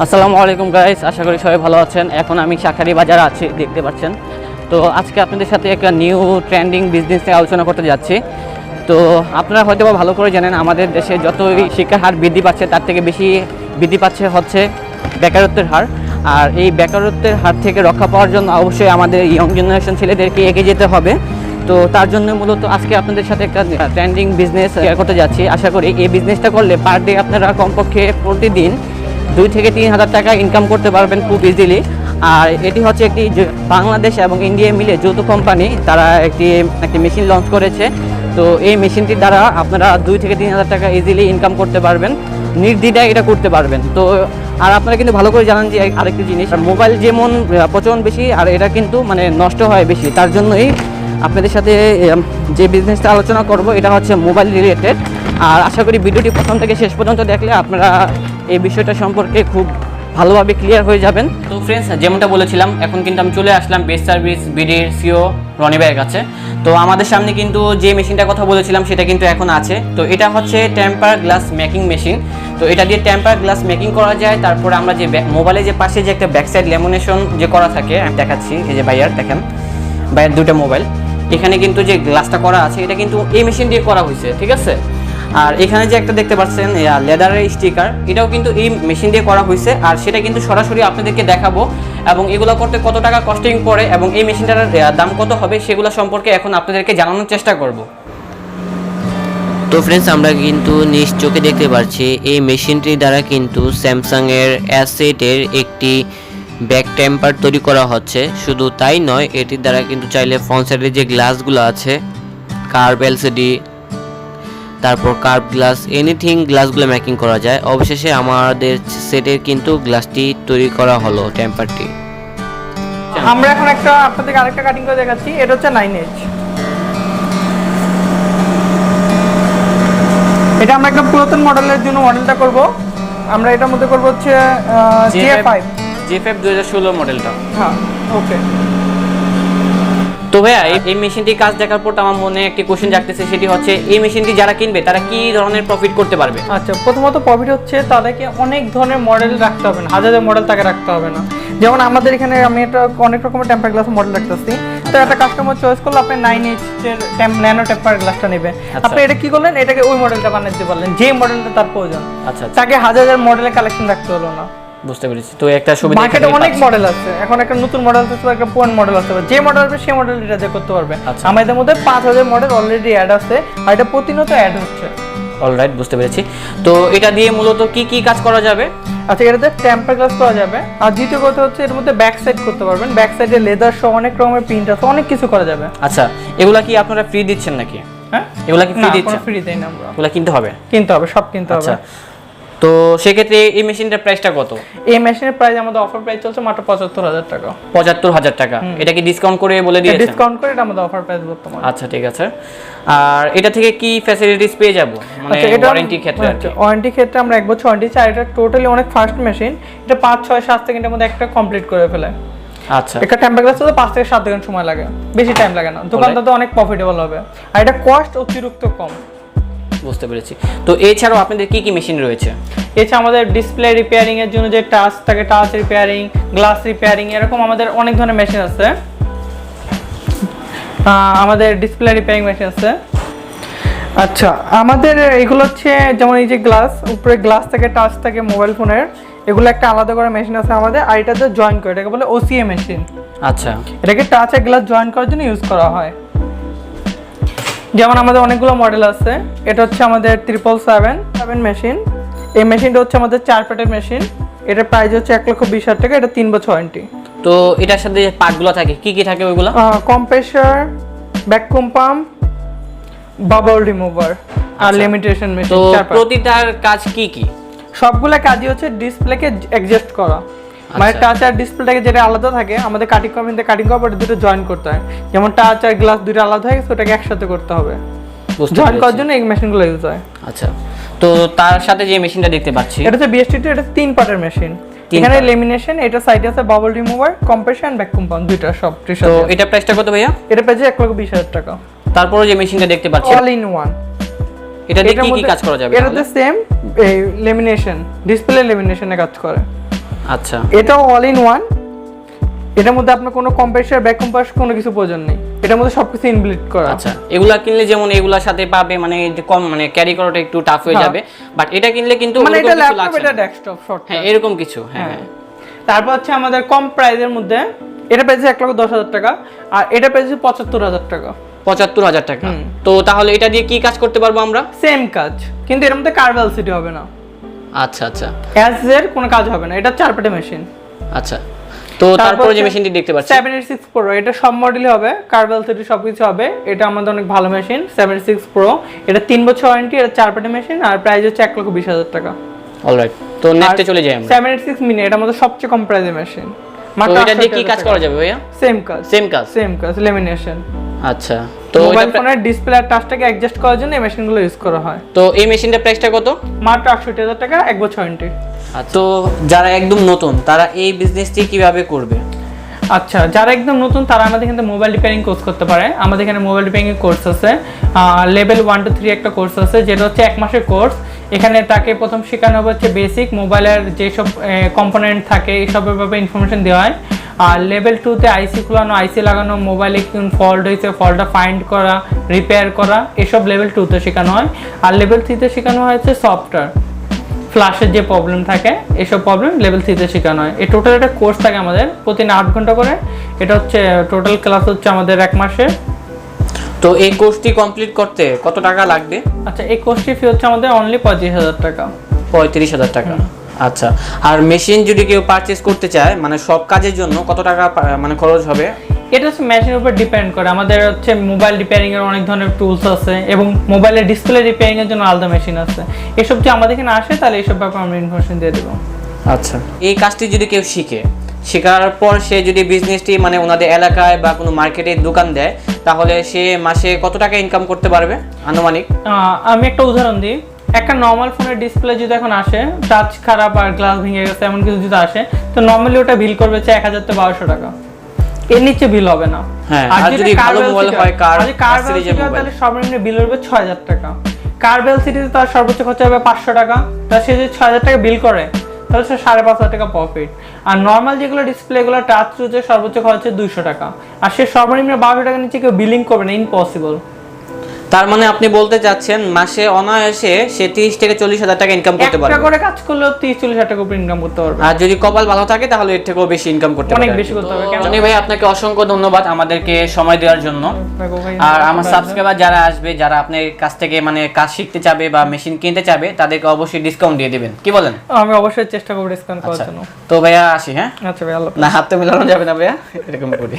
আসসালামু আলাইকুম গাইস, আশা করি সবাই ভালো আছেন। এখন আমি শাঁখারী বাজারে আছি, দেখতে পাচ্ছেন। তো আজকে আপনাদের সাথে একটা নিউ ট্রেন্ডিং বিজনেস নিয়ে আলোচনা করতে যাচ্ছি। তো আপনারা হয়তো ভালো করে জানেন, আমাদের দেশে যতই শিক্ষার হার বৃদ্ধি পাচ্ছে তার থেকে বেশি বৃদ্ধি পাচ্ছে হচ্ছে বেকারত্বের হার। আর এই বেকারত্বের হার থেকে রক্ষা পাওয়ার জন্য অবশ্যই আমাদের ইয়ং জেনারেশন ছেলেদেরকে এগিয়ে যেতে হবে। তো তার জন্য মূলত আজকে আপনাদের সাথে একটা ট্রেন্ডিং বিজনেস শেয়ার করতে যাচ্ছি। আশা করি এই বিজনেসটা করলে পার ডে আপনারা কমপক্ষে প্রতিদিন 2 থেকে 3 হাজার টাকা ইনকাম করতে পারবেন খুব ইজিলি। আর এটি হচ্ছে একটি বাংলাদেশ এবং ইন্ডিয়া মিলে যৌথ কোম্পানি, তারা একটি মেশিন লঞ্চ করেছে। তো এই মেশিনটির দ্বারা আপনারা 2 থেকে 3 হাজার টাকা ইজিলি ইনকাম করতে পারবেন, নির্দ্বিধায় এটা করতে পারবেন। তো আর আপনারা কিন্তু ভালো করে জানেন যে আরেকটি জিনিস, মোবাইল যেমন প্রচলন বেশি আর এটা কিন্তু নষ্ট হয় বেশি। তার জন্যই আপনাদের সাথে যে বিজনেসটা আলোচনা করব এটা হচ্ছে মোবাইল রিলেটেড। আর আশা করি ভিডিওটি প্রথম থেকে শেষ পর্যন্ত দেখলে আপনারা এই বিষয়টা সম্পর্কে খুব ভালোভাবে ক্লিয়ার হয়ে যাবেন। তো ফ্রেন্ডস, যেমনটা বলেছিলাম, এখন কিন্তু আমি চলে আসলাম বেস্ট সার্ভিস বিডির সিও রনি ভাইয়ের কাছে। তো আমাদের সামনে কিন্তু যে মেশিনটার কথা বলেছিলাম সেটা কিন্তু এখন আছে। তো এটা হচ্ছে টেম্পার গ্লাস মেকিং মেশিন। তো এটা দিয়ে টেম্পার গ্লাস মেকিং করা যায়। তারপরে আমরা যে মোবাইলে যে পাশে যে একটা ব্যাক সাইড ল্যামিনেশন যে করা থাকে, আমি দেখাচ্ছি। এই যে ভাইয়ার দেখেন, ভাইয়ার দুটো মোবাইল, এখানে কিন্তু যে গ্লাসটা করা আছে এটা কিন্তু এই মেশিন দিয়ে করা হয়েছে, ঠিক আছে। আর এখানে যে একটা দেখতে পাচ্ছেন লেদারের স্টিকার, এটাও কিন্তু এই মেশিন দিয়ে করা হয়েছে। আর সেটা কিন্তু সরাসরি আপনাদেরকে দেখাবো এবং এগুলো করতে কত টাকা কস্টিং পড়ে এবং এই মেশিনটার দাম কত হবে সেগুলো সম্পর্কে এখন আপনাদেরকে জানানোর চেষ্টা করব। তো ফ্রেন্ডস, আমরা কিন্তু নিজ চোখে দেখতে পাচ্ছি এই মেশিনটির দ্বারা কিন্তু স্যামসাংয়ের অ্যাসেটের একটি ব্যাক টেম্পার তৈরি করা হচ্ছে। শুধু তাই নয়, এটির দ্বারা কিন্তু চাইলে ফ্রন্ট সাইডের যে গ্লাসগুলো আছে, কার্ভ এলসিডি, তারপর কার্ভ গ্লাস, এনিথিং গ্লাসগুলো মেকিং করা যায়। অবশেষে আমাদের সেটের কিন্তু গ্লাসটি তৈরি করা হলো, টেম্পারটি। আমরা এখন আপনাদেরকে আরেকটা কাটিং করে দেখাচ্ছি। এটা হচ্ছে 9H। এটা আমরা একটা পুরাতন মডেলের জন্য মডেলটা করব। আমরা এটার মধ্যে করব হচ্ছে J5 2016 মডেলটা। হ্যাঁ, ওকে। তো ভাইয়া, এই মেশিনটির কাজ দেখার পর আমার মনে একটি কোশ্চেন জাগতেছে, সেটি হচ্ছে এই মেশিনটি যারা কিনবে তারা কি ধরনের প্রফিট করতে পারবে? আচ্ছা, প্রথমত প্রফিট হচ্ছে তাদেরকে অনেক ধরনের মডেল রাখতে হবে না, হাজারের মডেল তাকে রাখতে হবে না। যেমন আমাদের এখানে আমি এটা অনেক রকমের টেম্পার গ্লাস মডেল রাখতেছি। তো একটা কাস্টমার চয়েস করলে আপনি 9H এর ন্যানো টেম্পার গ্লাসটা নেবে। আপনি এটা কি করলেন, এটাকে ওই মডেলটা বানিয়ে দিতে পারলেন যে মডেলটা তার প্রয়োজন। আচ্ছা, তাকে হাজারের মডেলের কালেকশন রাখতে হলো না। বুঝতে পেরেছি। তো একটা সুবিধা, মার্কেটে অনেক মডেল আছে। এখন একটা নতুন মডেল আছে, একটা পুরান মডেল আছে। যে মডেল হবে সেই মডেল এটা দিয়ে করতে পারবে। আমাদের মধ্যে 5000 মডেল অলরেডি অ্যাড আছে আর এটা প্রতিনিয়ত অ্যাড হচ্ছে। অলরাইট, বুঝতে পেরেছি। তো এটা দিয়ে মূলত কি কি কাজ করা যাবে? আচ্ছা, এটাতে টেম্পার গ্লাস করা যাবে। আর দ্বিতীয় কথা হচ্ছে এর মধ্যে ব্যাক সাইড করতে পারবেন। ব্যাক সাইডে লেদার সহ অনেক রকমের প্রিন্ট আছে, অনেক কিছু করা যাবে। আচ্ছা, এগুলা কি আপনারা ফ্রি দিচ্ছেন নাকি? হ্যাঁ, এগুলা কি ফ্রি দিচ্ছেন? ফ্রি দেই না আমরা। এগুলা কিনতে হবে, সব কিনতে হবে। আচ্ছা, তো সেক্ষেত্রে এই মেশিনটার প্রাইসটা কত? এই মেশিনের প্রাইস আমাদের অফার প্রাইস চলছে মাত্র 75000 টাকা। 75000 টাকা। এটা কি ডিসকাউন্ট করে বলে দিয়েছেন? ডিসকাউন্ট করে এটা আমাদের অফার প্রাইস বর্তমানে। আচ্ছা, ঠিক আছে। আর এটা থেকে কি ফ্যাসিলিটিস পেয়ে যাব, মানে ওয়ারেন্টি ক্ষেত্রে? ওয়ারেন্টি ক্ষেত্রে আমরা 1 বছর ওয়ারেন্টি চাই। এটা টোটালি অনেক ফাস্ট মেশিন। এটা 5, 6, 7 সেকেন্ডের মধ্যে একটা কমপ্লিট করে ফেলে। আচ্ছা, একটা টেম্পার গ্লাস তো 5 থেকে 7 সেকেন্ড সময় লাগে, বেশি টাইম লাগে না। দোকানদারতে অনেক প্রফিটেবল হবে আর এটা কস্ট অতিরিক্ত কম। বুঝতে পেরেছি। তো এছাড়াও আপনাদের কি কি মেশিন রয়েছে? এছাড়া আমাদের ডিসপ্লে রিপেয়ারিং এর জন্য যে টাচ থাকে, টাচ রিপেয়ারিং, গ্লাস রিপেয়ারিং, এরকম আমাদের অনেক ধরনের মেশিন আছে। আমাদের ডিসপ্লে রিপেয়ারিং মেশিন আছে। আচ্ছা, আমাদের এগুলো হচ্ছে যেমন এই যে গ্লাস, উপরে গ্লাস থাকে, টাচ থাকে মোবাইল ফোনের, এগুলো একটা আলাদা করে মেশিন আছে আমাদের। আর এটাতে জয়েন করে, এটাকে বলে OCA মেশিন। আচ্ছা, এটাকে টাচ আর গ্লাস জয়েন করার জন্য ইউজ করা হয়। যেমন আমাদের অনেকগুলো মডেল আছে। এটা হচ্ছে আমাদের 777 মেশিন। এই মেশিনটা হচ্ছে আমাদের 4 প্যাটের মেশিন। এটার প্রাইস হচ্ছে 1,20,000 টাকা। এটা 3 বছর ওয়ারেন্টি। তো এটার সাথে যে পার্টগুলো থাকে কি কি থাকে ওইগুলো? Compressor, vacuum pump, bubble remover আর লিমিটেশন মেশিন। তো প্রতিটার কাজ কি কি? সবগুলা কাজই হচ্ছে ডিসপ্লেকে অ্যাডজাস্ট করা। মানে টাচ আর ডিসপ্লেটাকে যেটা আলাদা থাকে, আমাদের কাটিং কমিতে কাটিং করার পর দুটো জয়েন করতে হয়। যেমন টাচ আর গ্লাস দুটো আলাদা হয়, ওটাকে একসাথে করতে হবে। জয়েন করার জন্য এই মেশিনগুলো ইউজ হয়। আচ্ছা, তো তার সাথে যে মেশিনটা দেখতে পাচ্ছি এটা হচ্ছে BST2। এটা 3 পার্টের মেশিন। এখানে লেমিনেশন, এটা সাইডে আছে bubble remover, compression, vacuum pump, দুইটা সব। তো এটা প্রাইসটা কত ভাইয়া? এটা প্রাইস 1,20,000 টাকা। তারপরে যে মেশিনটা দেখতে পাচ্ছি অল ইন ওয়ান, এটা দিয়ে কি কি কাজ করা যাবে? এটাতে সেম এই লেমিনেশন, ডিসপ্লে লেমিনেশনে কাজ করে। আচ্ছা, এটাও অল ইন ওয়ান। এটার মধ্যে আপনার কোনো কম্প্রেসর, ব্যাক কম্প্রেসর কোনো কিছু প্রয়োজন নেই, এটার মধ্যে সবকিছু ইনবিল্ট করা। আচ্ছা, এগুলা কিনলে যেমন এগুলার সাথে পাবে মানে যে কম মানে ক্যারি করাটা একটু টাফ হয়ে যাবে, বাট এটা কিনলে কিন্তু মানে ওরকম এটা কিছু ল্যাপটপ, লাগছে এটা না। Desktop short. হ্যাঁ, এরকম কিছু। হ্যাঁ, তারপর হচ্ছে আমাদের কম প্রাইসের মধ্যে এটা প্রাইস 1,10,000 টাকা, আর এটা প্রাইস 75,000 টাকা। 75,000 টাকা। তো তাহলে এটা দিয়ে কি কাজ করতে পারবো আমরা? সেম কাজ, কিন্তু এর মধ্যে কার্ভ এলসিডি হবে না। আচ্ছা আচ্ছা অ্যাজ এর কোনো কাজ হবে না, এটা 4 পাটে মেশিন। আচ্ছা, তো তারপরে যে মেশিনটি দেখতে পাচ্ছি 786 Pro, এটা সব মডেলই হবে, কার্ভ এলসিডি সবকিছু হবে। এটা আমাদের অনেক ভালো মেশিন 786 Pro। এটা 3 বছর ওয়ারেন্টি, এটা 4 পাটে মেশিন, আর প্রাইস হচ্ছে 1,20,000 টাকা। অলরাইট, তো নেক্সটে চলে যাই আমরা। 786 মিনি, এটা আমাদের সবচেয়ে কম প্রাইসের মেশিন। তো এটা দিয়ে কি কাজ করা যাবে ভাইয়া? সেম কাজ, সেম কাজ, লেমিনেশন। আচ্ছা, তো মোবাইল ফোনের ডিসপ্লে আর টাচটাকে অ্যাডজাস্ট করার জন্য এই মেশিনগুলো ইউজ করা হয়। তো এই মেশিনটার প্রাইসটা কত? মাত্র 68,000 টাকা, 1 বছর ওয়ারেন্টি। তো যারা একদম নতুন তারা এই বিজনেসটি কিভাবে করবে? আচ্ছা, যারা একদম নতুন তারা আমাদের এখানে মোবাইল রিপেয়ারিং কোর্স করতে পারে। আমাদের এখানে মোবাইল রিপেয়ারিং কোর্স আছে, লেভেল 1 to 3 একটা কোর্স আছে, যেটা হচ্ছে 1 মাসের কোর্স। এখানে তাকে প্রথম শেখানো হবে হচ্ছে বেসিক মোবাইলের যেসব কম্পোনেন্ট থাকে এইসবের ব্যাপারে ইনফরমেশন দেওয়া হয়। আর লেভেল 2-তে আইসি খোলানো, আইসি লাগানো, মোবাইলে কোন ফল্ট হয়েছে ফল্টটা ফাইন্ড করা, রিপেয়ার করা, এসব লেভেল 2-তে শেখানো হয়। আর লেভেল 3-তে শেখানো হয়েছে সফটওয়্যার, ফ্ল্যাশের যে প্রবলেম থাকে এসব প্রবলেম লেভেল 3-তে শেখানো হয়। এই টোটাল একটা কোর্স থাকে আমাদের, প্রতিদিন 8 ঘন্টা করে। এটা হচ্ছে টোটাল ক্লাস হচ্ছে আমাদের 1 মাসে। তো এই কোর্সটি কমপ্লিট করতে কত টাকা লাগবে? আচ্ছা, এই কোর্সটি ফি হচ্ছে আমাদের অনলি 35,000 টাকা। 35,000 টাকা। আচ্ছা, আর মেশিন যদি কেউ পারচেজ করতে চায় মানে সব কাজের জন্য কত টাকা মানে খরচ হবে? এটা হচ্ছে মেশিনের উপর ডিপেন্ড করে। আমাদের হচ্ছে মোবাইল রিপেয়ারিং এর অনেক ধরনের টুলস আছে এবং মোবাইলের ডিসপ্লে রিপেয়ারিং এর জন্য আলাদা মেশিন আছে। এসব যে আমাদের এখানে আসে তাহলে এইসব ব্যাপারে আমরা ইনফরমেশন দিয়ে দেবো। আচ্ছা, এই কাজটি যদি কেউ শেখার পর সে যদি বিজনেসটি মানে ওনাদের এলাকায় বা কোনো মার্কেটে দোকান দেয় তাহলে সে মাসে কত টাকা ইনকাম করতে পারবে আনুমানিক? আমি একটা উদাহরণ দিই। একটা নর্মাল ফোনের ডিসপ্লে যদি এখন আসে, টাচ খারাপ আর গ্লাস ভেঙে গেছে এমন কিছু যদি আসে, তো নর্মালি ওটা বিল করবে 1,000 থেকে 1,200 টাকা, এর নিচে বিল হবে না। হ্যাঁ, আর যদি ভালো মোবাইল হয়, কার্ভ সিরিজের মোবাইল, তাহলে সর্বনিম্ন বিল হবে 6,000 টাকা। কার্ভ সিরিজে তার সর্বোচ্চ খরচা হবে 500 টাকা। তাহলে সে যদি 6,000 টাকা বিল করে তাহলে সে 5,500 টাকা প্রফিট। আর নর্মাল যেগুলো ডিসপ্লে এগুলো টাচ রয়েছে সর্বোচ্চ খরচ হচ্ছে 200 টাকা। আর সে সর্বনিম্ন 1,200 টাকার নিচে কেউ বিলিং করবে না, ইম্পসিবল। তার মানে আপনি বলতে চাচ্ছেন মাসে অনায়াসে সে 30 থেকে 40,000 টাকা ইনকাম করতে পারবে। একটা করে কাজ করলেও 30-40,000 টাকা উপরে ইনকাম করতে পারবে। আর যদি কপাল ভালো থাকে তাহলে এর থেকেও বেশি ইনকাম করতে পারবে। অনেক বেশি করতে হবে। জনি ভাই, আপনাকে অসংখ্য ধন্যবাদ আমাদেরকে সময় দেওয়ার জন্য। আর আমার সাবস্ক্রাইবার যারা আসবে, যারা আপনার কাছ থেকে মানে কাজ শিখতে চাবে বা মেশিন কিনতে চাবে তাদেরকে অবশ্যই ডিসকাউন্ট দিয়ে দিবেন, কি বলেন? আমি অবশ্যই চেষ্টা করব ডিসকাউন্ট করার জন্য। তো ভাইয়া আসি। হ্যাঁ, আচ্ছা ভাই, আল্লাহ। না, হাত তো মেলানো যাবে না ভাইয়া, এরকম করি।